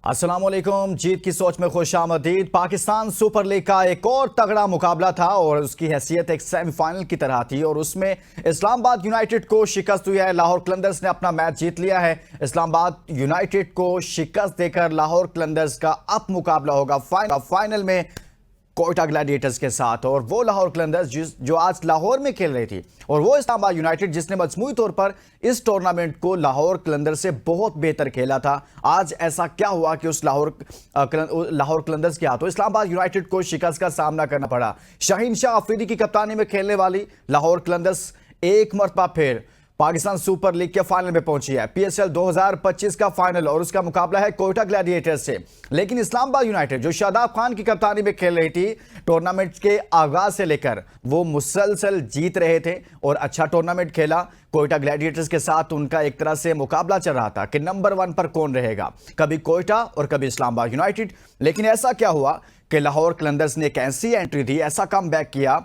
अस्सलामुअलैकुम। जीत की सोच में खुशामदीद। पाकिस्तान सुपर लीग का एक और तगड़ा मुकाबला था और उसकी हैसियत एक सेमीफाइनल की तरह थी और उसमें इस्लामाबाद यूनाइटेड को शिकस्त हुई है। लाहौर कलंदर्स ने अपना मैच जीत लिया है। इस्लामाबाद यूनाइटेड को शिकस्त देकर लाहौर कलंदर्स का अब मुकाबला होगा फाइनल में कोयटा ग्लैडिएटर्स के साथ। और वो लाहौर कलंदर्स जो आज लाहौर में खेल रही थी और वो इस्लामाबाद यूनाइटेड जिसने मजमूई तौर पर इस टूर्नामेंट को लाहौर कलंदर्स से बहुत बेहतर खेला था। आज ऐसा क्या हुआ कि उस लाहौर कलंदर्स के हाथों इस्लामाबाद यूनाइटेड को शिकस्त का सामना करना पड़ा। शाहीन शाह अफरीदी की कप्तानी में खेलने वाली लाहौर कलंदर्स एक मरतबा फिर पाकिस्तान सुपर लीग के फाइनल में पहुंची है। पीएसएल 2025 का फाइनल और उसका मुकाबला है कोयटा ग्लैडिएटर्स से। लेकिन इस्लामाबाद यूनाइटेड जो शादाब खान की कप्तानी में खेल रही थी, टूर्नामेंट के आगाज से लेकर वो मुसलसल जीत रहे थे और अच्छा टूर्नामेंट खेला। कोयटा ग्लैडिएटर्स के साथ उनका एक तरह से मुकाबला चल रहा था कि नंबर 1 पर कौन रहेगा, कभी कोयटा और कभी इस्लामाबाद यूनाइटेड। लेकिन ऐसा क्या हुआ कि लाहौर कलंदर्स ने एक ऐसी एंट्री दी, ऐसा कम बैक किया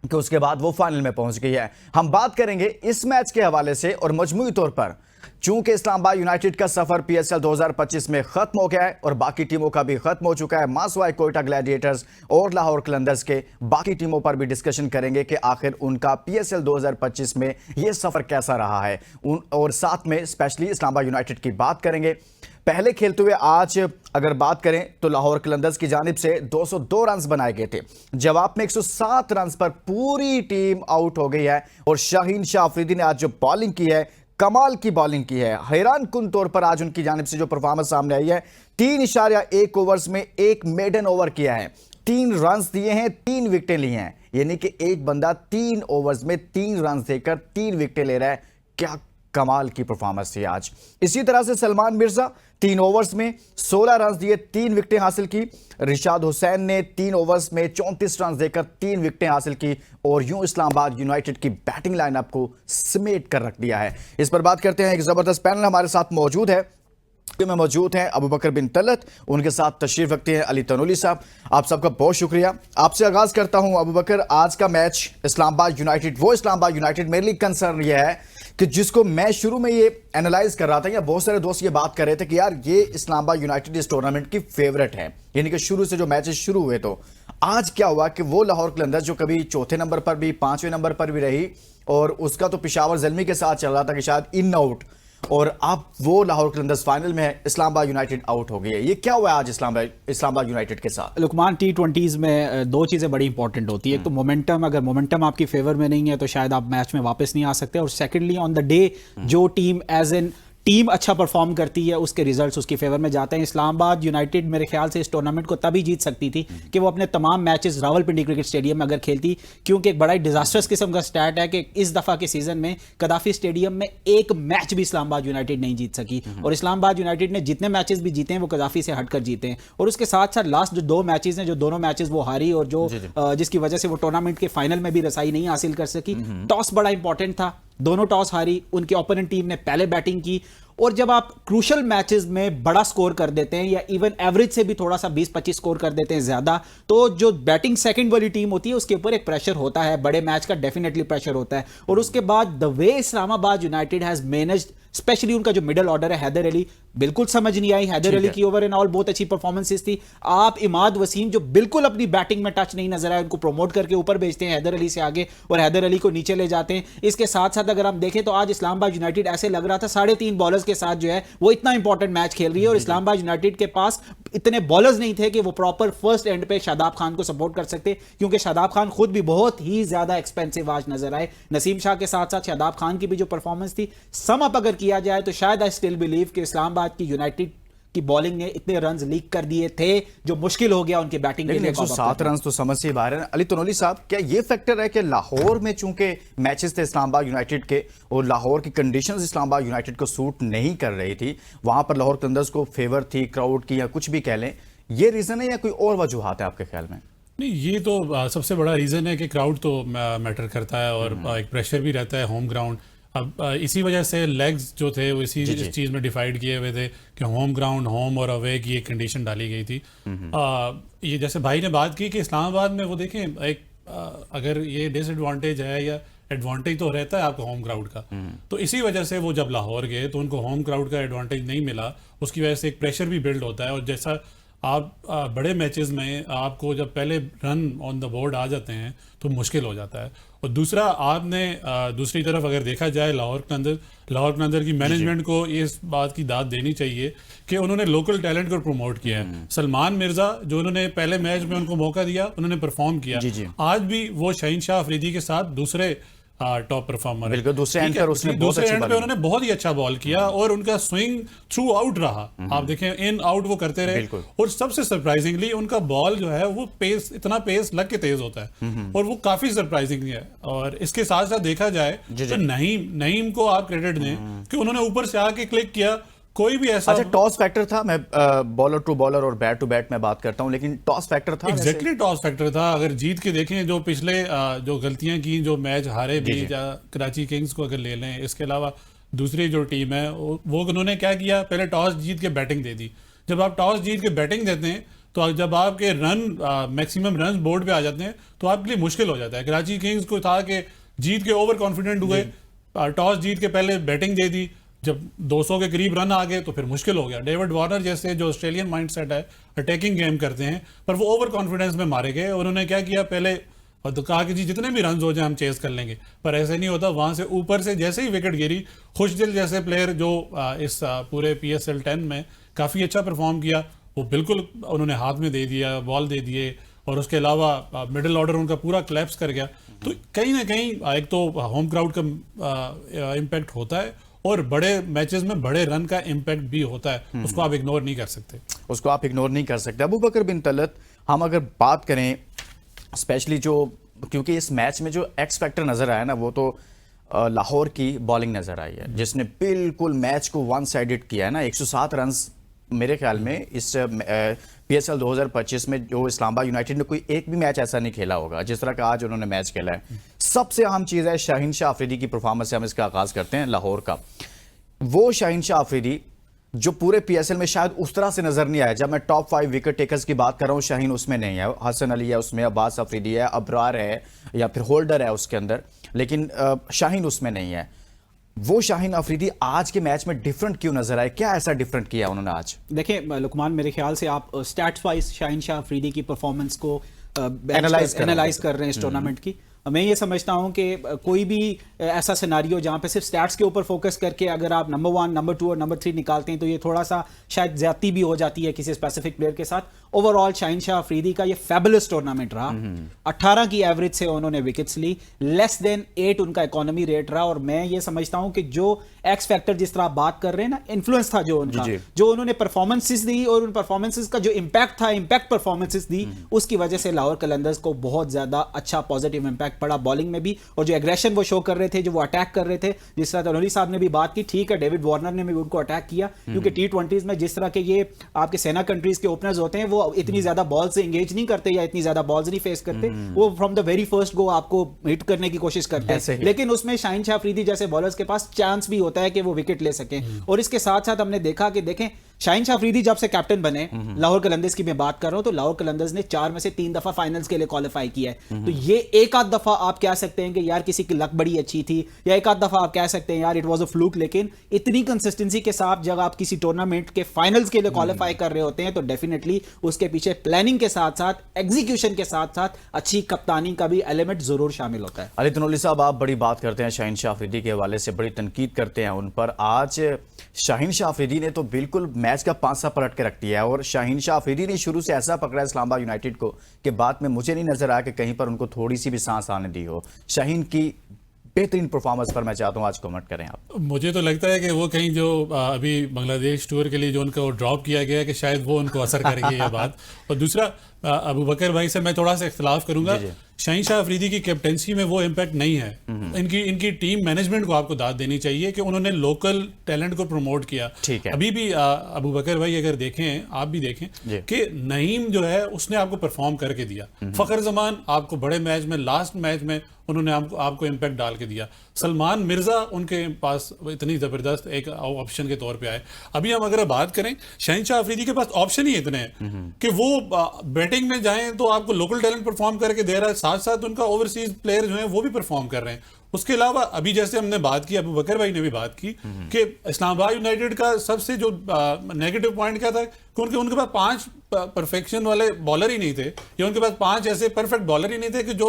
कि उसके बाद वो फाइनल में पहुंच गई है। हम बात करेंगे इस मैच के हवाले से और मजमूई तौर पर चूंकि इस्लामाबाद यूनाइटेड का सफर पीएसएल 2025 में खत्म हो गया है और बाकी टीमों का भी खत्म हो चुका है। मासवाई कोयटा ग्लैडिएटर्स और लाहौर कलंदर्स के बाकी टीमों पर भी डिस्कशन करेंगे कि आखिर उनका पीएसएल 2025 में यह सफर कैसा रहा है और साथ में स्पेशली इस्लामाबाद यूनाइटेड की बात करेंगे। पहले खेलते हुए आज अगर बात करें तो लाहौर कलंदर्स की जानिब से 202 रन बनाए गए थे। जवाब में 107 रन पर पूरी टीम आउट हो गई है और शाहीन शाह अफरीदी ने आज जो बॉलिंग की है, कमाल की बॉलिंग की है। हैरान कुन तौर पर आज उनकी जानिब से जो परफॉर्मेंस सामने आई है, 3.1 ओवर्स में एक मेडन ओवर किया है, 3 रन दिए हैं, 3 विकेटें ली हैं। यानी कि एक बंदा 3 ओवर्स में 3 रन देकर 3 विकेटें ले रहा है। क्या कमाल की परफॉर्मेंस थी आज। इसी तरह से सलमान मिर्जा 3 ओवर्स में 16 रन दिए, 3 विकेटें हासिल की। रिशाद हुसैन ने 3 ओवर्स में 34 रन देकर 3 विकेटें हासिल की और यूं इस्लामाबाद यूनाइटेड की बैटिंग लाइनअप को समेट कर रख दिया है। इस पर बात करते हैं। एक जबरदस्त पैनल हमारे साथ मौजूद है। में मौजूद हैं अबू बकर बिन तलत, उनके साथ तशरीफ रखते हैं अली तनोली साहब। आप सबका बहुत शुक्रिया। आपसे आगाज करता हूं अबू बकर, आज का मैच इस्लामाबाद यूनाइटेड, वो इस्लामाबाद यूनाइटेड, मेरे लिए कंसर्न यह है कि जिसको मैं शुरू में ये एनालाइज कर रहा था या बहुत सारे दोस्त ये बात कर रहे थे कि यार ये इस्लामाबाद यूनाइटेड इस टूर्नामेंट की फेवरेट है, यानी कि शुरू से जो मैचेस शुरू हुए। तो आज क्या हुआ कि वो लाहौर कलंदर्स जो कभी चौथे नंबर पर भी 5वें नंबर पर भी रही और उसका तो पेशावर ज़ल्मी के साथ चल रहा था कि शायद इन आउट, और अब वो लाहौर कलंदर्स फाइनल में है, इस्लामाबाद यूनाइटेड आउट हो गई है। ये क्या हुआ आज इस्लामाबाद यूनाइटेड के साथ? लुकमान, T20s में 2 चीज़ें बड़ी इंपॉर्टेंट होती है। एक तो मोमेंटम, अगर मोमेंटम आपकी फेवर में नहीं है तो शायद आप मैच में वापस नहीं आ सकते, और सेकेंडली ऑन द डे जो टीम एज एन टीम अच्छा परफॉर्म करती है उसके रिजल्ट्स उसकी फेवर में जाते हैं। इस्लामाबाद यूनाइटेड मेरे ख्याल से इस टूर्नामेंट को तभी जीत सकती थी कि वो अपने तमाम मैचेस रावलपिंडी क्रिकेट स्टेडियम में अगर खेलती, क्योंकि एक बड़ा ही डिजास्टर्स किस्म का स्टैट है कि इस दफा के सीजन में कदाफी स्टेडियम में एक मैच भी इस्लामाबाद यूनाइटेड नहीं जीत सकी। और इस्लामाबाद यूनाइटेड ने जितने मैचेस भी जीते हैं वो कदाफी से हटकर जीते हैं। और उसके साथ साथ लास्ट जो 2 मैचेस हैं, जो दोनों मैचेस वो हारी और जो जिसकी वजह से वो टूर्नामेंट के फाइनल में भी रसाई नहीं हासिल कर सकी। टॉस बड़ा इंपॉर्टेंट था, दोनों टॉस हारी, उनकी ओपोनेंट टीम ने पहले बैटिंग की। और जब आप क्रूशल मैचेस में बड़ा स्कोर कर देते हैं या इवन एवरेज से भी थोड़ा सा 20-25 स्कोर कर देते हैं ज्यादा, तो जो बैटिंग सेकंड वाली टीम होती है उसके ऊपर एक प्रेशर होता है, बड़े मैच का डेफिनेटली प्रेशर होता है। और उसके बाद the way Islamabad United has managed, specially उनका जो मिडल ऑर्डर है, हैदर अली बिल्कुल समझ नहीं आई। हैदर अली की ओवर एंड ऑल बहुत अच्छी परफॉर्मेंसेस थी। आप इमाद वसीम जो बिल्कुल अपनी बैटिंग में टच नहीं नजर आए, उनको प्रमोट करके ऊपर भेजते हैं हैदर अली से आगे और हैदर अली को नीचे ले जाते हैं। इसके साथ साथ अगर हम देखें तो आज इस्लामाबाद यूनाइटेड ऐसे लग रहा था 3.5 बॉलर्स के साथ जो है वो इतना इंपॉर्टेंट मैच खेल रही है और इस्लामाबाद यूनाइटेड के पास इतने बॉलर्स नहीं थे कि वो प्रॉपर फर्स्ट एंड पे शादाब खान को सपोर्ट कर सकते, क्योंकि शादाब खान खुद भी बहुत ही ज्यादा एक्सपेंसिव आज नजर आए। नसीम शाह के साथ साथ शादाब खान की भी जो परफॉर्मेंस थी, सम अप अगर किया जाए तो शायद आई स्टिल बिलीव कि इस्लामाबाद की यूनाइटेड की बॉलिंग ने इतने रन्स लीक कर दिए थे जो मुश्किल हो गया उनके बैटिंग के लिए। 107 रन तो समझ से बाहर है। अली तनोली साहब, क्या ये फैक्टर है कि लाहौर में चूंकि मैचेस थे इस्लामाबाद यूनाइटेड के और लाहौर की कंडीशंस इस्लामाबाद यूनाइटेड को सूट नहीं कर रही थी, वहां पर लाहौर कलंदर्स को फेवर थी क्राउड की या कुछ भी कह लें, ये रीजन है या कोई और वजूहात है आपके ख्याल में? नहीं, ये तो सबसे बड़ा रीज़न है कि क्राउड तो मैटर करता है और एक प्रेशर भी रहता है होम ग्राउंड। अब इसी वजह से लेग्स जो थे वो इस चीज़ में डिवाइड किए हुए थे कि होम ग्राउंड, होम और अवे की एक कंडीशन डाली गई थी। ये जैसे भाई ने बात की कि इस्लामाबाद में वो देखें एक अगर ये डिसएडवांटेज है या एडवांटेज तो रहता है आपको होम क्राउड का। तो इसी वजह से वो जब लाहौर गए तो उनको होम क्राउड का एडवांटेज नहीं मिला, उसकी वजह से एक प्रेशर भी बिल्ड होता है। और जैसा आप बड़े मैचेस में आपको जब पहले रन ऑन द बोर्ड आ जाते हैं तो मुश्किल हो जाता है। और दूसरा, आपने दूसरी तरफ अगर देखा जाए लाहौर कलंदर की मैनेजमेंट को इस बात की दाद देनी चाहिए कि उन्होंने लोकल टैलेंट को प्रमोट किया है। सलमान मिर्जा जो उन्होंने पहले मैच में उनको मौका दिया, उन्होंने परफॉर्म किया। आज भी वो शाहीन शाह अफरीदी के साथ दूसरे टॉप परफॉर्मर, बिल्कुल दूसरे एंड पर दूसरे एंड पे उन्होंने बहुत ही अच्छा बॉल किया और उनका स्विंग थ्रू आउट रहा। आप देखें इन आउट वो करते रहे। और सबसे सरप्राइजिंगली उनका बॉल जो है वो पेस, इतना पेस लग के तेज होता है और वो काफी सरप्राइजिंग है। और इसके साथ साथ देखा जाए तो नईम को आप क्रेडिट दें कि उन्होंने ऊपर से आके क्लिक किया। कोई भी ऐसा अच्छा टॉस फैक्टर था, मैं बॉलर टू बॉलर और बैट टू बैट में बात करता हूं, लेकिन टॉस फैक्टर था। एग्जैक्टली टॉस फैक्टर था। अगर जीत के देखें जो पिछले जो गलतियां की, जो मैच हारे भी, कराची किंग्स को अगर ले लें, इसके अलावा दूसरी जो टीम है वो उन्होंने क्या किया, पहले टॉस जीत के बैटिंग दे दी। जब आप टॉस जीत के बैटिंग देते हैं तो जब आपके रन मैक्सिमम रन बोर्ड पे आ जाते हैं तो आपके लिए मुश्किल हो जाता है। कराची किंग्स को था कि जीत के ओवर कॉन्फिडेंट हुए, टॉस जीत के पहले बैटिंग दे दी, जब 200 के करीब रन आ गए तो फिर मुश्किल हो गया। डेविड वार्नर जैसे जो ऑस्ट्रेलियन माइंडसेट है, अटैकिंग गेम करते हैं, पर वो ओवर कॉन्फिडेंस में मारे गए। उन्होंने क्या किया, पहले तो कहा कि जी जितने भी रन हो जाए हम चेस कर लेंगे, पर ऐसे नहीं होता। वहां से ऊपर से जैसे ही विकेट गिरी, खुशदिल जैसे प्लेयर जो इस पूरे PSL 10 में काफी अच्छा परफॉर्म किया, वो बिल्कुल उन्होंने हाथ में दे दिया, बॉल दे दिए। और उसके अलावा मिडिल ऑर्डर उनका पूरा क्लैप्स कर गया। तो कहीं ना कहीं एक तो होम क्राउड का इम्पैक्ट होता है और बड़े मैचेस में बड़े रन का इम्पैक्ट भी होता है, उसको आप इग्नोर नहीं कर सकते। अबू बकर बिन तलत, हम अगर बात करें स्पेशली जो, क्योंकि इस मैच में जो एक्स फैक्टर नजर आया ना, वो तो लाहौर की बॉलिंग नजर आई है, जिसने बिल्कुल मैच को वन साइडेड किया है ना। 107 रन मेरे ख्याल में इस PSL 2025 में जो इस्लामाबाद यूनाइटेड ने कोई एक भी मैच ऐसा नहीं खेला होगा जिस तरह का आज उन्होंने मैच खेला है। सबसे अहम चीज़ है शाहीन शाह अफरीदी की परफॉर्मेंस से हम इसका आगाज करते हैं लाहौर का। वो शाहीन शाह अफरीदी जो पूरे PSL में शायद उस तरह से नजर नहीं आया। जब मैं टॉप 5 विकेट टेकर्स की बात कर रहा हूँ, शाहीन उसमें नहीं है। हसन अली है उसमें, अब्बास अफरीदी है, अबरार है या फिर होल्डर है उसके अंदर, लेकिन शाहीन उसमें नहीं है। वो शाहीन अफरीदी आज के मैच में डिफरेंट क्यों नजर आए? क्या ऐसा डिफरेंट किया उन्होंने आज? देखिए लुकमान, मेरे ख्याल से आप स्टैट्स वाइज शाहीन शाह अफरीदी की परफॉर्मेंस को एनालाइज कर रहे हैं इस टूर्नामेंट की। मैं ये समझता हूं कि कोई भी ऐसा सिनारियो जहां पे सिर्फ स्टैट्स के ऊपर फोकस करके अगर आप नंबर 1, नंबर 2 और नंबर 3 निकालते हैं तो ये थोड़ा सा शायद ज्यादती भी हो जाती है किसी स्पेसिफिक प्लेयर के साथ। ओवरऑल शाहीन शाह अफरीदी का ये फैबुलस टूर्नामेंट रहा। 18 की एवरेज से उन्होंने विकेट्स ली, लेस देन 8 उनका इकोनॉमी रेट रहा। और मैं ये समझता हूं कि जो एक्स फैक्टर जिस तरह आप बात कर रहे हैं ना, इन्फ्लुएंस था जो उनका, जो उन्होंने परफॉर्मेंसेस दी और उन परफॉर्मेंसेस का जो इम्पैक्ट था, इम्पैक्ट परफॉर्मेंसेस दी, उसकी वजह से लाहौर कलंदर्स को बहुत ज्यादा अच्छा पॉजिटिव इंपैक्ट पड़ा बॉलिंग में भी। और जो एग्रेशन वो शो कर रहे थे, जो वो अटैक कर रहे थे, जिस तरह तनोली साहब ने भी बात की, ठीक है डेविड वार्नर ने भी उनको अटैक किया, क्योंकि T20s में जिस तरह के ये आपके सेना कंट्रीज के ओपनर्स होते हैं, वो इतनी ज्यादा बॉल से एंगेज नहीं करते या इतनी ज्यादा बॉल्स नहीं फेस करते। वो from the very first go आपको हिट करने की कोशिश करते हैं, लेकिन उसमें शाहीन शाह अफरीदी जैसे बॉलर्स के पास चांस भी होता है कि वो विकेट ले सकें। और इसके साथ साथ हमने देखा कि देखें शाहीन शाह अफरीदी जब से कैप्टन बने, लाहौर कलंदर्स की मैं बात कर रहा हूं, तो लाहौर कलंदर्स ने 4 में से 3 दफा फाइनल्स के लिए क्वालिफाई किया है। तो ये एक आध दफा आप कह सकते हैं कि यार किसी की लक बड़ी अच्छी थी, या एक आध दफा आप कह सकते हैं यार इट वाज अ फ्लूक, लेकिन इतनी कंसिस्टेंसी के साथ जब आप किसी टूर्नामेंट के फाइनल्स के लिए क्वालिफाई कर रहे होते हैं तो डेफिनेटली उसके पीछे प्लानिंग के साथ साथ एग्जीक्यूशन के साथ साथ अच्छी कप्तानी का भी एलिमेंट जरूर शामिल होता है। अली तनोली साहब, आप बड़ी बात करते हैं शाहीन शाह अफरीदी के हवाले से, बड़ी तनकीद करते हैं उन पर। आज शाहीन शाह अफरीदी ने तो बिल्कुल मैच का पांसा पलट के रख दिया है। और शाहीन शाह अफरीदी ने शुरू से ऐसा पकड़ा इस्लामाबाद यूनाइटेड को कि बाद में मुझे नहीं नजर आया कि कहीं पर उनको थोड़ी सी भी सांस आने दी हो। शाहीन की बेहतरीन परफॉर्मेंस पर मैं चाहता हूं आज कमेंट करें आप। मुझे तो लगता है कि वो कहीं जो अभी बांग्लादेश टूर के लिए जो उनको ड्रॉप किया गया है कि शायद वो उनको असर करेगी ये बात। और दूसरा, अबू बकर भाई से मैं थोड़ा सा इख्तिलाफ करूंगा। शाहीन शाह अफरीदी की कैप्टेंसी में वो इम्पैक्ट नहीं है। इनकी टीम मैनेजमेंट को आपको दाद देनी चाहिए कि उन्होंने लोकल टैलेंट को प्रमोट किया। ठीक है। अभी भी अबू बकर भाई अगर देखें, आप भी देखें कि नईम जो है उसने आपको परफॉर्म करके दिया। फखर जमान आपको बड़े मैच में, लास्ट मैच में उन्होंने आपको इम्पैक्ट डाल के दिया। सलमान मिर्जा उनके पास इतनी जबरदस्त एक ऑप्शन के तौर पे आए। अभी हम अगर बात करें, शाहीन शाह अफरीदी के पास ऑप्शन ही इतने हैं कि वो बैटिंग में जाएं तो आपको लोकल टैलेंट परफॉर्म करके दे रहा है, साथ साथ उनका ओवरसीज प्लेयर जो है वो भी परफॉर्म कर रहे हैं। उसके अलावा अभी जैसे हमने बात की, अबू बकर भाई ने भी बात की कि इस्लामाबाद यूनाइटेड का सबसे जो नेगेटिव पॉइंट क्या था कि उनके पास 5 परफेक्शन वाले बॉलर ही नहीं थे, या उनके पास 5 ऐसे परफेक्ट बॉलर ही नहीं थे कि जो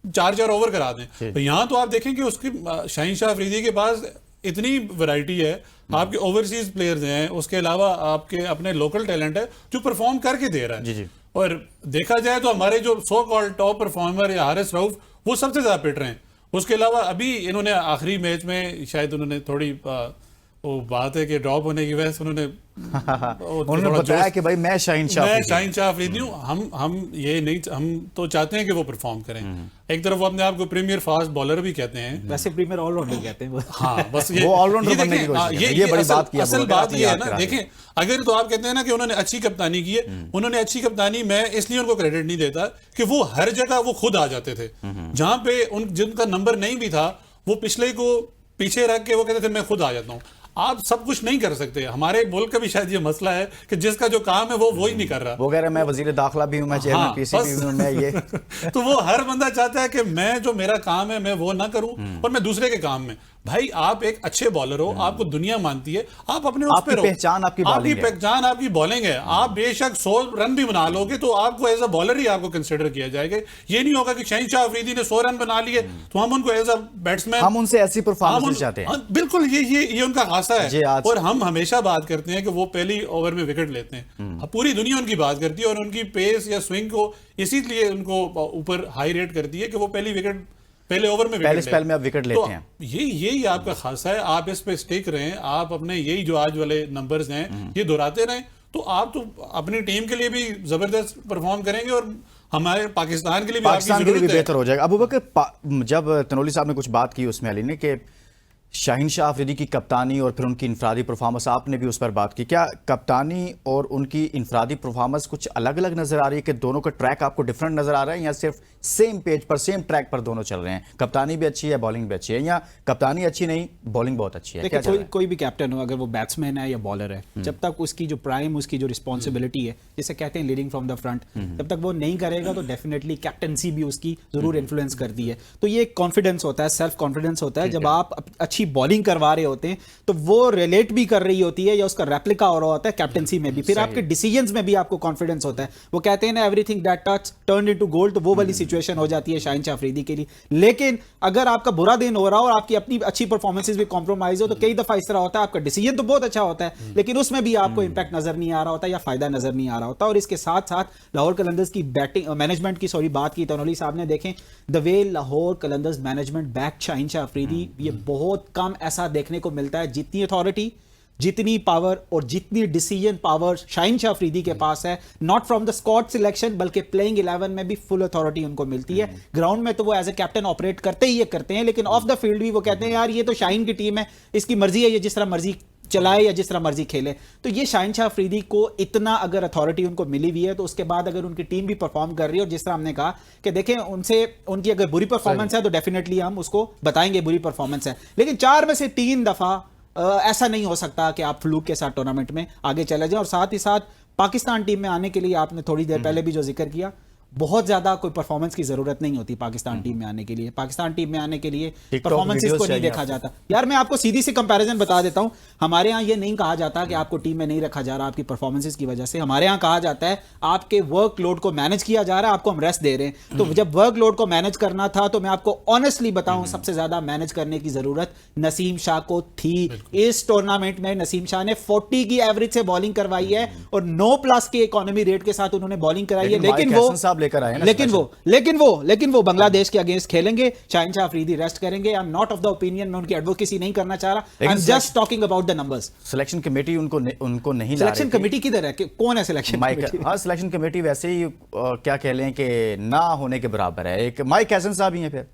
4-4 ओवर करा दें। तो यहाँ तो आप देखें कि उसकी शाहीन शाह अफरीदी के पास इतनी वैरायटी है, आपके ओवरसीज प्लेयर्स हैं, उसके अलावा आपके अपने लोकल टैलेंट है जो परफॉर्म करके दे रहा है। जी। और देखा जाए तो हमारे जो सो कॉल्ड टॉप परफॉर्मर या हारिस रऊफ वो सबसे ज्यादा पिट रहे हैं। उसके अलावा अभी इन्होंने आखिरी मैच में शायद उन्होंने थोड़ी वो बात है कि ड्रॉप होने की वजह से उन्होंने बताया कि भाई मैं शाहीन शाह अफरीदी हूँ। हम ये नहीं, हम तो चाहते हैं कि वो परफॉर्म करें। एक तरफ वो अपने आप को प्रीमियर फास्ट बॉलर भी कहते हैं, वैसे प्रीमियर ऑलराउंडर कहते हैं हाँ, बस वो ऑलराउंडर बनने की कोशिश है। ये बड़ी बात की असल बात ये है ना, देखें अगर तो आप कहते हैं ना कि उन्होंने अच्छी कप्तानी की है, उन्होंने अच्छी कप्तानी, मैं इसलिए उनको क्रेडिट नहीं देता कि वो हर जगह वो खुद आ जाते थे। जहां पे जिनका नंबर नहीं भी था वो पिछले को पीछे रख के वो कहते थे मैं खुद आ जाता हूँ। आप सब कुछ नहीं कर सकते। हमारे मुल्क का भी शायद ये मसला है कि जिसका जो काम है वो ही नहीं कर रहा। वो कह रहे मैं वजीर दाखिला भी हूं, मैं चेयरमैन पीसीबी भी हूं, मैं ये तो वो हर बंदा चाहता है कि मैं जो मेरा काम है मैं वो ना करूं और मैं दूसरे के काम में। भाई आप एक अच्छे बॉलर हो, आपको दुनिया मानती है, आप अपने उस पे रहो। पहचान आपकी बॉलिंग है। आप बेशक 100 रन भी बना लोगे तो आपको एज अ बॉलर ही आपको कंसिडर किया जाएगा। ये नहीं होगा कि शाहीन शाह अफरीदी ने 100 रन बना लिए तो हम उनको एज अ बैट्समैन, हम उनसे ऐसी परफॉर्मेंस चाहते हैं। बिल्कुल, ये उनका खासा है। और हम हमेशा बात करते हैं कि वो पहली ओवर में विकेट लेते हैं। पूरी दुनिया उनकी बात करती है और उनकी पेस या स्विंग को इसीलिए उनको ऊपर हाई रेट करती है कि वो पहले ओवर में पहले स्पेल में आप विकेट लेते हैं। यही आपका खासा है। आप इस पे स्टिक रहें, आप अपने यही जो आज वाले नंबर्स हैं ये दोहराते रहें, तो आप तो अपनी टीम के लिए भी जबरदस्त परफॉर्म करेंगे और हमारे पाकिस्तान के लिए भी बेहतर हो जाएगा। अबू बकर, जब तनोली साहब ने कुछ बात की उसमें अली ने कि शाहीन शाह अफरीदी की कप्तानी और फिर उनकी इनफरादी परफॉर्मेंस, आपने भी उस पर बात की, क्या कप्तानी और उनकी इनफरादी परफॉर्मेंस कुछ अलग अलग नजर आ रही है कि दोनों का ट्रैक आपको डिफरेंट नजर आ रहा है, या सिर्फ सेम पेज पर सेम ट्रैक पर दोनों चल रहे हैं? कप्तानी भी अच्छी है, बॉलिंग भी अच्छी है, या कप्तानी अच्छी नहीं बॉलिंग बहुत अच्छी है? देखिए, कोई भी कैप्टन हो, अगर वो बैट्समैन है या बॉलर है, जब तक उसकी जो प्राइम, उसकी जो रिस्पॉन्सिबिलिटी है, जिसे कहते हैं लीडिंग फ्रॉम द फ्रंट, जब तक वो नहीं करेगा तो डेफिनेटली कैप्टनसी भी उसकी जरूर इन्फ्लुएंस करती है। तो ये कॉन्फिडेंस होता है, सेल्फ कॉन्फिडेंस होता है। जब आप अच्छी बॉलिंग करवा रहे होते हैं तो वो रिलेट भी कर रही होती है या उसका रेप्लिका हो रहा होता है कैप्टनसी में भी। फिर आपके डिसीजंस में भी आपको कॉन्फिडेंस होता है। वो कहते हैं ना, everything that touch turn into gold, तो वो वाली सिचुएशन हो जाती है शाहीन शाह अफरीदी के लिए। लेकिन अगर आपका बुरा दिन हो रहा हो और आपकी अपनी अच्छी परफॉर्मेंसेस भी कॉम्प्रोमाइज हो तो कई दफा इस तरह होता है, आपका डिसीजन तो बहुत अच्छा होता है लेकिन उसमें भी आपको इंपैक्ट नजर नहीं आ रहा होता या फायदा नजर नहीं आ रहा होता। और इसके साथ साथ लाहौर कलंदर्स की बैटिंग मैनेजमेंट की बात की तनोली साहब ने, देखें the way Lahore Qalandars management back Shaheen Shah Afridi, ये बहुत कम ऐसा देखने को मिलता है। जितनी अथॉरिटी, जितनी पावर और जितनी डिसीजन पावर शाहीन शाह अफरीदी के पास है, not from the squad selection बल्कि प्लेइंग 11 में भी फुल अथॉरिटी उनको मिलती है। ग्राउंड में तो वो एज ए कैप्टन ऑपरेट करते ही करते हैं, लेकिन ऑफ द फील्ड भी वो कहते हैं यार ये तो शाहीन की टीम है, इसकी मर्जी है, ये जिस तरह मर्जी चलाए या जिस तरह मर्जी खेले। तो ये शाहीन शाह अफरीदी को इतना अगर अथॉरिटी उनको मिली हुई है तो उसके बाद अगर उनकी टीम भी परफॉर्म कर रही है, और जिस तरह हमने कहा कि देखें उनकी अगर बुरी परफॉर्मेंस है तो डेफिनेटली हम उसको बताएंगे बुरी परफॉर्मेंस है, लेकिन 4 में से 3 दफा ऐसा नहीं हो सकता कि आप फ्लूक के साथ टूर्नामेंट में आगे चले जाएं। और साथ ही साथ पाकिस्तान टीम में आने के लिए आपने थोड़ी देर पहले भी जो जिक्र किया, बहुत ज्यादा कोई परफॉर्मेंस की जरूरत नहीं होती पाकिस्तान टीम में आने के लिए। पाकिस्तान टीम में आने के लिए परफॉर्मेंसेस को नहीं देखा जाता। यार मैं आपको सीधी सी कंपैरिजन बता देता हूं, हमारे यहां ये नहीं कहा जाता कि आपको टीम में नहीं रखा जा रहा आपकी परफॉर्मेंसेस की वजह से। हमारे यहां कहा जाता है आपके वर्कलोड को मैनेज किया जा रहा है, आपको हम रेस्ट दे रहे हैं। तो जब वर्कलोड को मैनेज करना था तो मैं आपको ऑनेस्टली बताऊं, सबसे ज्यादा मैनेज करने की जरूरत नसीम शाह को थी। इस टूर्नामेंट में नसीम शाह ने 40 की एवरेज से बॉलिंग करवाई है और 9+ के इकोनॉमी रेट के साथ उन्होंने बॉलिंग कराई है। लेकिन वो बांग्लादेश के अगेंस्ट खेलेंगे। शाहीन शाह अफरीदी रेस्ट करेंगे। I am not of the opinion, मैं उनकी एडवोकेसी नहीं करना चाह रहा, I am just talking about the numbers. Selection committee उनको नहीं, सिलेक्शन कमेटी किधर है? कौन है सिलेक्शन कमेटी? हाँ, सिलेक्शन कमेटी वैसे ही क्या कह लें कि ना होने के बराबर है। एक माइक हैसन साहब ही हैं। फिर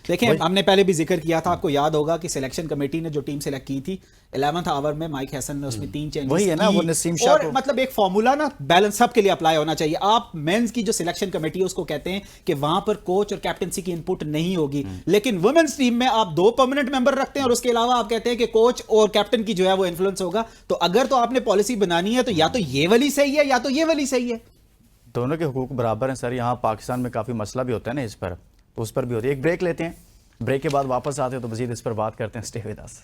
देखिए, हमने पहले भी जिक्र किया था, आपको याद होगा कि सिलेक्शन कमेटी ने जो टीम सिलेक्ट की थी 11th आवर में, माइक हैसन ने उसमें 3 चेंजेस वही है ना, वो नसीम शाह और मतलब एक फॉर्मूला ना बैलेंस सबके लिए अप्लाई होना चाहिए। आप मेंस की जो सिलेक्शन कमेटी है उसको कहते हैं कि वहां पर कोच और कैप्टनसी की इनपुट नहीं होगी, लेकिन वुमेन्स टीम में आप 2 परमानेंट मेंबर रखते हैं और उसके अलावा आप कहते हैं कि कोच और कैप्टन की जो है वो इन्फ्लुएंस होगा। तो अगर तो आपने पॉलिसी बनानी है तो या तो ये वाली सही है या तो ये वाली सही है। दोनों के हुकूक बराबर हैं सर। यहाँ पाकिस्तान में काफी मसला भी होता है ना इस पर, तो उस पर भी होती है। एक ब्रेक लेते हैं, ब्रेक के बाद वापस आते हैं तो मजीद इस पर बात करते हैं। Stay with us.